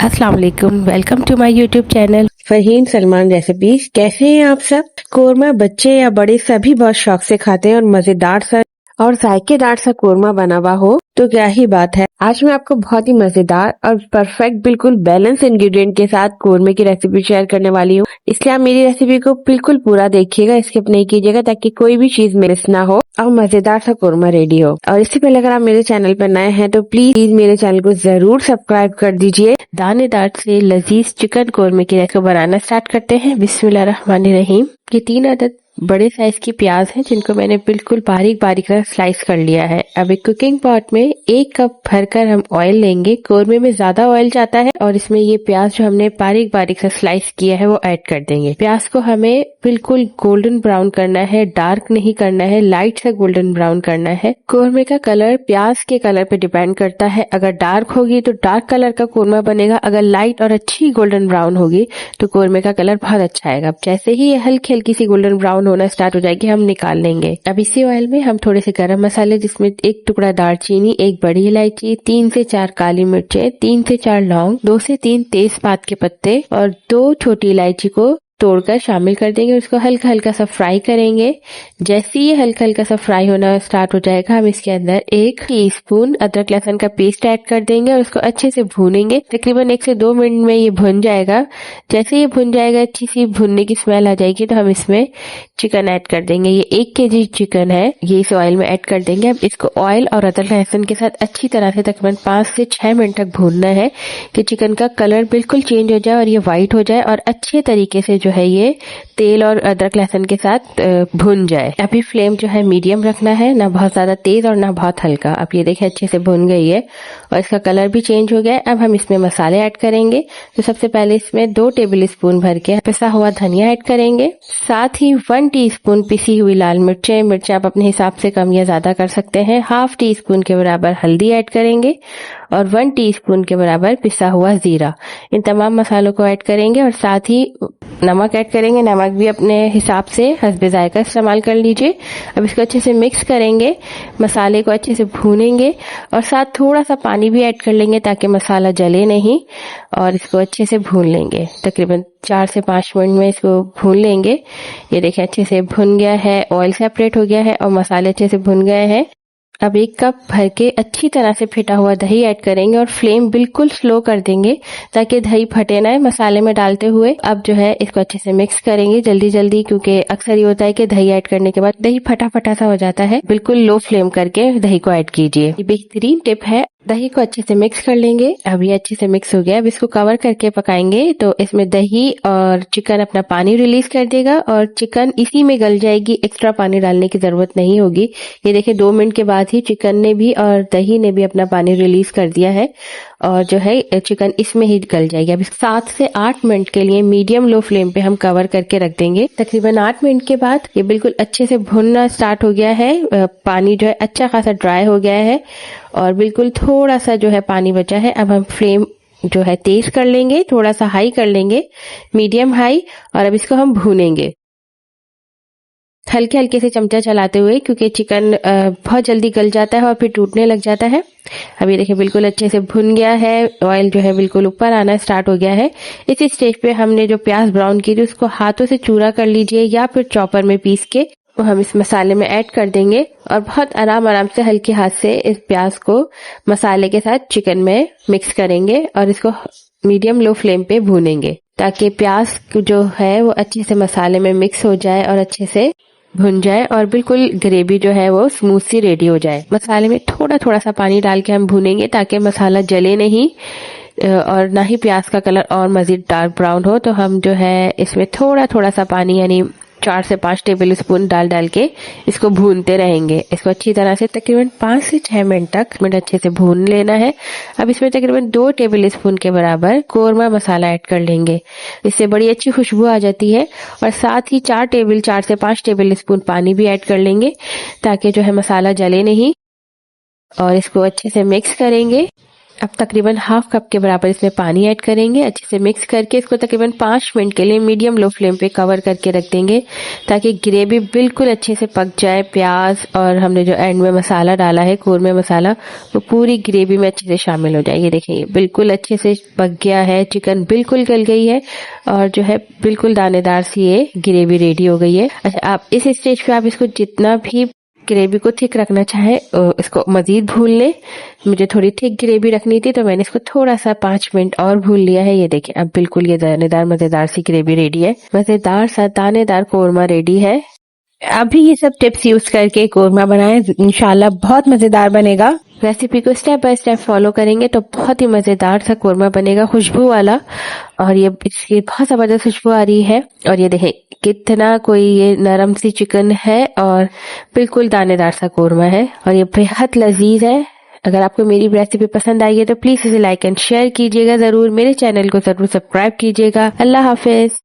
अस्सलाम वालेकुम, welcome to my YouTube channel Farheen Salman recipes. कैसे हैं आप सब? कोरमा बच्चे या बड़े सभी बहुत शौक से खाते हैं और मजेदार सा और जायकेदार सा कोरमा बना हुआ हो तो क्या ही बात है। आज मैं आपको बहुत ही मजेदार और परफेक्ट बिल्कुल बैलेंस इंग्रेडिएंट के साथ कोरमे की रेसिपी शेयर करने वाली हूँ, इसलिए आप मेरी रेसिपी को बिल्कुल पूरा देखिएगा, स्किप नहीं कीजिएगा ताकि कोई भी चीज मिस ना हो और मजेदार सा कोरमा रेडी हो। और इससे पहले अगर आप मेरे चैनल पर नए हैं तो प्लीज मेरे चैनल को जरूर सब्सक्राइब कर दीजिए। दानेदार से लजीज चिकन कोरमे की रेसिपी बनाना स्टार्ट करते हैं। बिस्मिल्लाहिर्रहमानिर्रहीम। ये 3 अदद बड़े साइज की प्याज हैं जिनको मैंने बिल्कुल बारीक बारीक स्लाइस कर लिया है। अब एक कुकिंग पॉट में 1 कप भरकर हम ऑयल लेंगे। कोरमे में ज्यादा ऑयल जाता है और इसमें ये प्याज जो हमने बारीक बारीक से स्लाइस किया है वो ऐड कर देंगे। प्याज को हमें बिल्कुल गोल्डन ब्राउन करना है, डार्क नहीं करना है, लाइट सा गोल्डन ब्राउन करना है। कोरमे का कलर प्याज के कलर पे डिपेंड करता है। अगर डार्क होगी तो डार्क कलर का कोरमा बनेगा, अगर लाइट और अच्छी गोल्डन ब्राउन होगी तो कोरमे का कलर बहुत अच्छा आएगा। अब जैसे ही ये हल्की हल्की सी गोल्डन ब्राउन होना स्टार्ट हो जाएगी हम निकाल लेंगे। अब इसी ऑयल में हम थोड़े से गरम मसाले, जिसमें 1 टुकड़ा दालचीनी, 1 बड़ी इलायची, 3 से 4 काली मिर्चें, 3 से 4 लौंग, 2 से 3 तेजपात के पत्ते और 2 छोटी इलायची को तोड़कर शामिल कर देंगे। उसको हल्का हल्का सा फ्राई करेंगे। जैसे ही हल्का हल्का सा फ्राई होना स्टार्ट हो जाएगा हम इसके अंदर 1 टीस्पून अदरक लहसुन का पेस्ट ऐड कर देंगे और उसको अच्छे से भूनेंगे। तकरीबन 1 से 2 मिनट में ये भुन जाएगा। जैसे ये भुन जाएगा, अच्छी सी भुनने की स्मेल आ जाएगी तो हम इसमें चिकन ऐड कर देंगे। ये 1 केजी चिकन है, ये इस ऑयल में ऐड कर देंगे। अब इसको ऑयल और अदरक लहसुन के साथ अच्छी तरह से तकरीबन 5 से 6 मिनट तक भूनना है कि चिकन का कलर बिल्कुल चेंज हो जाए और ये व्हाइट हो जाए और अच्छे तरीके से जो है ये तेल और अदरक लहसुन के साथ भुन जाए। अभी फ्लेम जो है मीडियम रखना है, ना बहुत ज्यादा तेज और ना बहुत हल्का। अब ये देखिए अच्छे से भुन गई है और इसका कलर भी चेंज हो गया है। अब हम इसमें मसाले ऐड करेंगे। तो सबसे पहले इसमें 2 टेबल स्पून भर के पिसा हुआ धनिया ऐड करेंगे, साथ ही 1 टीस्पून पिसी हुई लाल मिर्चें आप अपने हिसाब से कम या ज्यादा कर सकते हैं। 1/2 टीस्पून के बराबर हल्दी ऐड करेंगे और 1 टीस्पून के बराबर पिसा हुआ जीरा। इन तमाम मसालों को ऐड करेंगे और साथ ही नमक ऐड करेंगे। नमक भी अपने हिसाब से हस्बे जायका इस्तेमाल कर लीजिए। अब इसको अच्छे से मिक्स करेंगे, मसाले को अच्छे से भूनेंगे और साथ थोड़ा सा पानी भी ऐड कर लेंगे ताकि मसाला जले नहीं और इसको अच्छे से भून लेंगे। तकरीबन 4 से 5 मिनट में इसको भून लेंगे। ये देखिए अच्छे से भुन गया है, ऑयल सेपरेट हो गया है और मसाले अच्छे से भुन गए हैं। अब 1 कप भर के अच्छी तरह से फेटा हुआ दही ऐड करेंगे और फ्लेम बिल्कुल स्लो कर देंगे ताकि दही फटे ना मसाले में डालते हुए। अब जो है इसको अच्छे से मिक्स करेंगे जल्दी जल्दी, क्योंकि अक्सर ये होता है कि दही ऐड करने के बाद दही फटा फटा सा हो जाता है। बिल्कुल लो फ्लेम करके दही को ऐड कीजिए। ये बेहतरीन टिप है। दही को अच्छे से मिक्स कर लेंगे। अब ये अच्छे से मिक्स हो गया। अब इसको कवर करके पकाएंगे तो इसमें दही और चिकन अपना पानी रिलीज कर देगा और चिकन इसी में गल जाएगी, एक्स्ट्रा पानी डालने की जरूरत नहीं होगी। ये देखिए 2 मिनट के बाद ही चिकन ने भी और दही ने भी अपना पानी रिलीज कर दिया है और जो है चिकन इसमें ही गल जाएगी। अब 7 से 8 मिनट के लिए मीडियम लो फ्लेम पे हम कवर करके रख देंगे। तकरीबन 8 मिनट के बाद ये बिल्कुल अच्छे से भुनना स्टार्ट हो गया है। पानी जो है अच्छा खासा ड्राई हो गया है और बिल्कुल थोड़ा सा जो है पानी बचा है। अब हम फ्लेम जो है तेज कर लेंगे, थोड़ा सा हाई कर लेंगे, मीडियम हाई, और अब इसको हम भूनेंगे हल्के हल्के से चमचा चलाते हुए, क्योंकि चिकन बहुत जल्दी गल जाता है और फिर टूटने लग जाता है। अब ये देखिए बिल्कुल अच्छे से भुन गया है, ऑयल जो है बिल्कुल ऊपर आना स्टार्ट हो गया है। इसी स्टेज पे हमने जो प्याज ब्राउन की थी उसको हाथों से चूरा कर लीजिए या फिर चॉपर में पीस के वो हम इस मसाले में ऐड कर देंगे और बहुत आराम से हल्के हाथ से इस प्याज को मसाले के साथ चिकन में मिक्स करेंगे और इसको मीडियम लो फ्लेम पे भूनेंगे ताकि प्याज जो है वो अच्छे से मसाले में मिक्स हो जाए और अच्छे से भुन जाए और बिल्कुल ग्रेवी जो है वो स्मूथ सी रेडी हो जाए। मसाले में थोड़ा थोड़ा सा पानी डाल के हम भूनेंगे ताकि मसाला जले नहीं और ना ही प्याज का कलर और मजीद डार्क ब्राउन हो। तो हम जो है इसमें थोड़ा थोड़ा सा पानी यानी 4 से 5 टेबल स्पून डाल के इसको भूनते रहेंगे। इसको अच्छी तरह से तकरीबन 5 से 6 मिनट तक अच्छे से भून लेना है। अब इसमें तकरीबन 2 टेबल स्पून के बराबर कोरमा मसाला ऐड कर लेंगे, इससे बड़ी अच्छी खुशबू आ जाती है। और साथ ही 4 से 5 टेबल स्पून पानी भी ऐड कर लेंगे ताकि जो है मसाला जले नहीं और इसको अच्छे से मिक्स करेंगे। अब तकरीबन हाफ कप के बराबर इसमें पानी ऐड करेंगे। अच्छे से मिक्स करके इसको तकरीबन 5 मिनट के लिए मीडियम लो फ्लेम पे कवर करके रख देंगे ताकि ग्रेवी बिल्कुल अच्छे से पक जाए। प्याज और हमने जो एंड में मसाला डाला है, कौरमे मसाला, वो पूरी ग्रेवी में अच्छे से शामिल हो जाए। ये देखिए बिल्कुल अच्छे से पक गया है, चिकन बिल्कुल गल गई है और जो है बिल्कुल दानेदार सी ये ग्रेवी रेडी हो गई है। अच्छा, आप इस स्टेज पे आप इसको जितना भी ग्रेवी को थिक रखना चाहे इसको मजीद भून ले। मुझे थोड़ी थिक ग्रेवी रखनी थी तो मैंने इसको थोड़ा सा 5 मिनट और भून लिया है। ये देखिए अब बिल्कुल ये दानेदार मजेदार सी ग्रेवी रेडी है। मजेदार सा दानेदार कोरमा रेडी है। अभी ये सब टिप्स यूज करके कोरमा बनाएं, इंशाल्लाह बहुत मजेदार बनेगा। रेसिपी को स्टेप बाय स्टेप फॉलो करेंगे तो बहुत ही मजेदार सा कोरमा बनेगा, खुशबू वाला। और ये इसकी बहुत जबरदस्त खुशबू आ रही है। और ये देखें कितना कोई ये नरम सी चिकन है और बिल्कुल दानेदार सा कोरमा है और ये बेहद लजीज है। अगर आपको मेरी रेसिपी पसंद आई है तो प्लीज इसे लाइक एंड शेयर कीजिएगा। जरूर मेरे चैनल को जरूर सब्सक्राइब कीजिएगा। अल्लाह हाफिज।